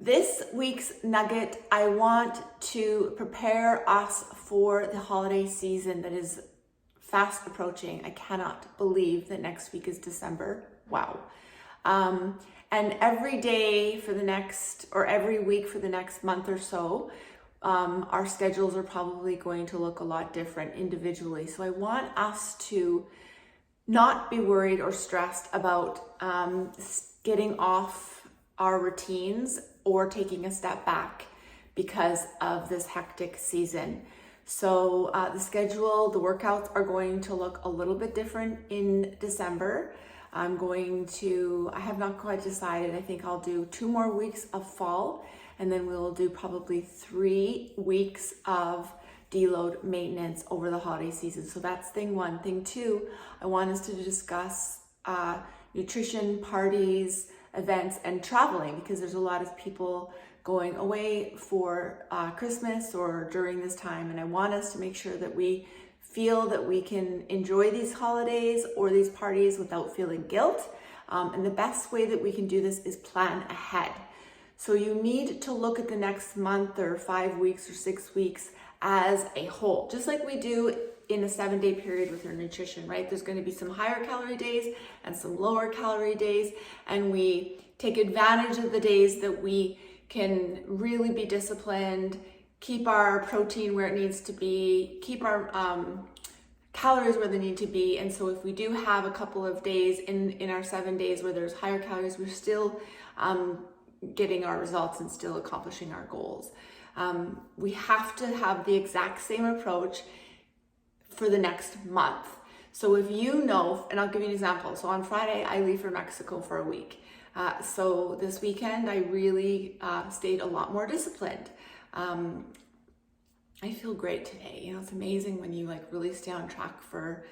This week's nugget, I want to prepare us for the holiday season that is fast approaching. I cannot believe that next week is December. Wow. And every day for the next, or every week for the next month or so, our schedules are probably going to look a lot different individually. So I want us to not be worried or stressed about getting off our routines or taking a step back because of this hectic season. So the schedule, the workouts are going to look a little bit different in December. I have not quite decided. I think I'll do 2 more weeks of fall, and then we'll do probably 3 weeks of deload maintenance over the holiday season. So that's thing 1. Thing 2, I want us to discuss nutrition, parties, events, and traveling, because there's a lot of people going away for Christmas or during this time. And I want us to make sure that we feel that we can enjoy these holidays or these parties without feeling guilt. And the best way that we can do this is plan ahead. So you need to look at the next month or 5 weeks or 6 weeks as a whole, just like we do in a 7-day period with your nutrition, right? There's going to be some higher calorie days and some lower calorie days, and we take advantage of the days that we can really be disciplined, keep our protein where it needs to be, keep our calories where they need to be. And so if we do have a couple of days in our 7 days where there's higher calories, we're still getting our results and still accomplishing our goals. We have to have the exact same approach for the next month. So if you know, and I'll give you an example. So on Friday, I leave for Mexico for a week. So this weekend, I really stayed a lot more disciplined. I feel great today. You know, it's amazing when you really stay on track for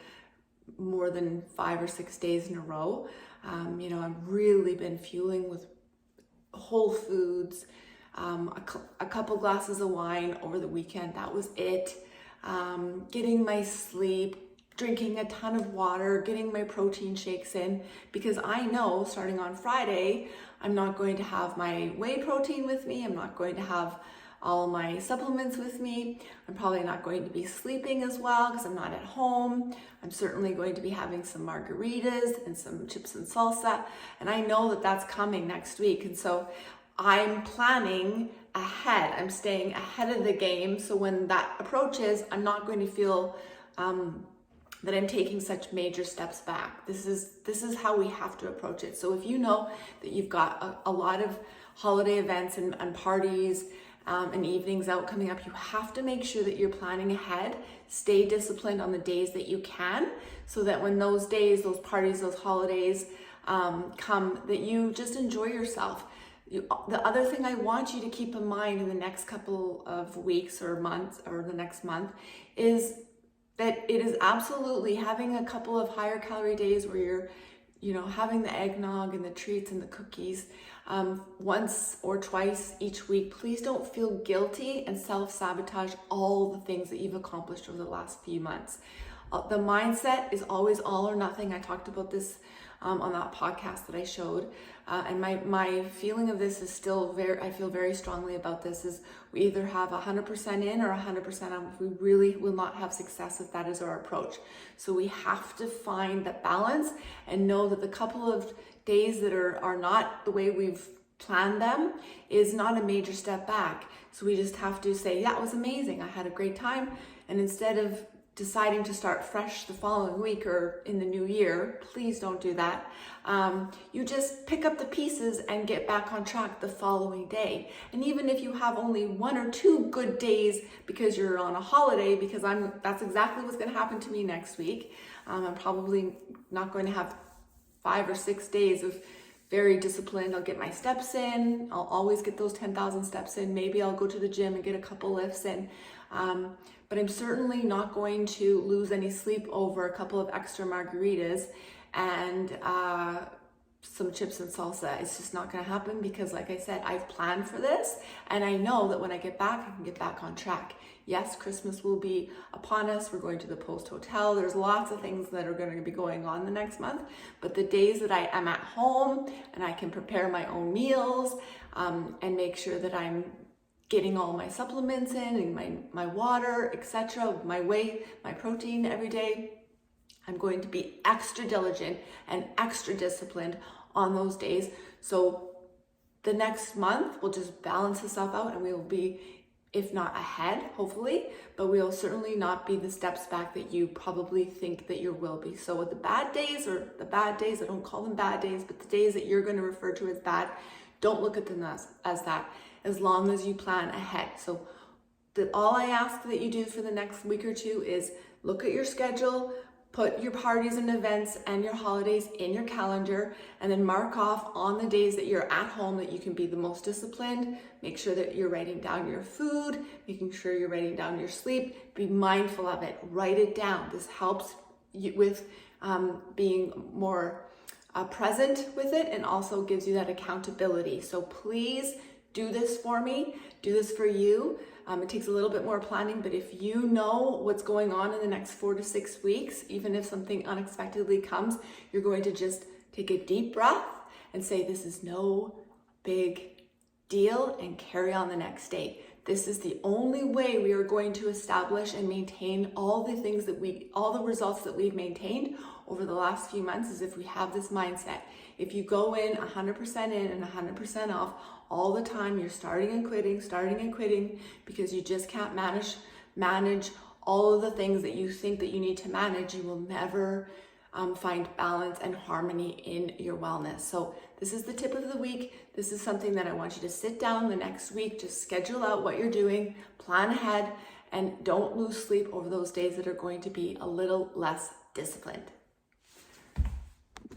more than 5 or 6 days in a row. I've really been fueling with whole foods, a couple glasses of wine over the weekend. That was it. Getting my sleep, drinking a ton of water, getting my protein shakes in, because I know starting on Friday, I'm not going to have my whey protein with me. I'm not going to have all my supplements with me. I'm probably not going to be sleeping as well because I'm not at home. I'm certainly going to be having some margaritas and some chips and salsa. And I know that that's coming next week. And so I'm planning ahead. I'm staying ahead of the game. So when that approaches, I'm not going to feel that I'm taking such major steps back. This is how we have to approach it. So if you know that you've got a lot of holiday events and parties and evenings out coming up, you have to make sure that you're planning ahead. Stay disciplined on the days that you can, so that when those days, those parties, those holidays come, that you just enjoy yourself. The other thing I want you to keep in mind in the next couple of weeks or months, or the next month, is that it is absolutely having a couple of higher calorie days where you're having the eggnog and the treats and the cookies once or twice each week. Please don't feel guilty and self-sabotage all the things that you've accomplished over the last few months. The mindset is always all or nothing. I talked about this on that podcast that I showed. And my feeling of this is still I feel very strongly about this, is we either have 100% in or 100% out. We really will not have success if that is our approach. So we have to find that balance and know that the couple of days that are not the way we've planned them is not a major step back. So we just have to say, yeah, it was amazing. I had a great time. And instead of deciding to start fresh the following week or in the new year, please don't do that. You just pick up the pieces and get back on track the following day. And even if you have only 1 or 2 good days because you're on a holiday, because that's exactly what's going to happen to me next week. I'm probably not going to have 5 or 6 days of very disciplined. I'll get my steps in. I'll always get those 10,000 steps in. Maybe I'll go to the gym and get a couple lifts in. But I'm certainly not going to lose any sleep over a couple of extra margaritas and some chips and salsa. It's just not going to happen, because like I said, I've planned for this, and I know that when I get back, I can get back on track. Yes, Christmas will be upon us. We're going to the Post Hotel. There's lots of things that are going to be going on the next month, but the days that I am at home and I can prepare my own meals, and make sure that I'm getting all my supplements in and my water, etc., my whey, my protein every day. I'm going to be extra diligent and extra disciplined on those days. So the next month we'll just balance itself out, and we will be, if not ahead, hopefully, but we'll certainly not be the steps back that you probably think that you will be. So with the bad days, I don't call them bad days, but the days that you're going to refer to as bad, don't look at them as that, as long as you plan ahead. So all I ask that you do for the next week or two is look at your schedule, put your parties and events and your holidays in your calendar, and then mark off on the days that you're at home that you can be the most disciplined. Make sure that you're writing down your food, making sure you're writing down your sleep. Be mindful of it. Write it down. This helps you with being more present with it, and also gives you that accountability. So please do this for me. Do this for you. It takes a little bit more planning, but if you know what's going on in the next 4 to 6 weeks, even if something unexpectedly comes, you're going to just take a deep breath and say, this is no big deal, and carry on the next day. This is the only way we are going to establish and maintain all the results that we've maintained over the last few months, is if we have this mindset. If you go in 100% in and 100% off all the time, you're starting and quitting because you just can't manage all of the things that you think that you need to manage. You will never find balance and harmony in your wellness. So this is the tip of the week. This is something that I want you to sit down the next week, just schedule out what you're doing, plan ahead, and don't lose sleep over those days that are going to be a little less disciplined.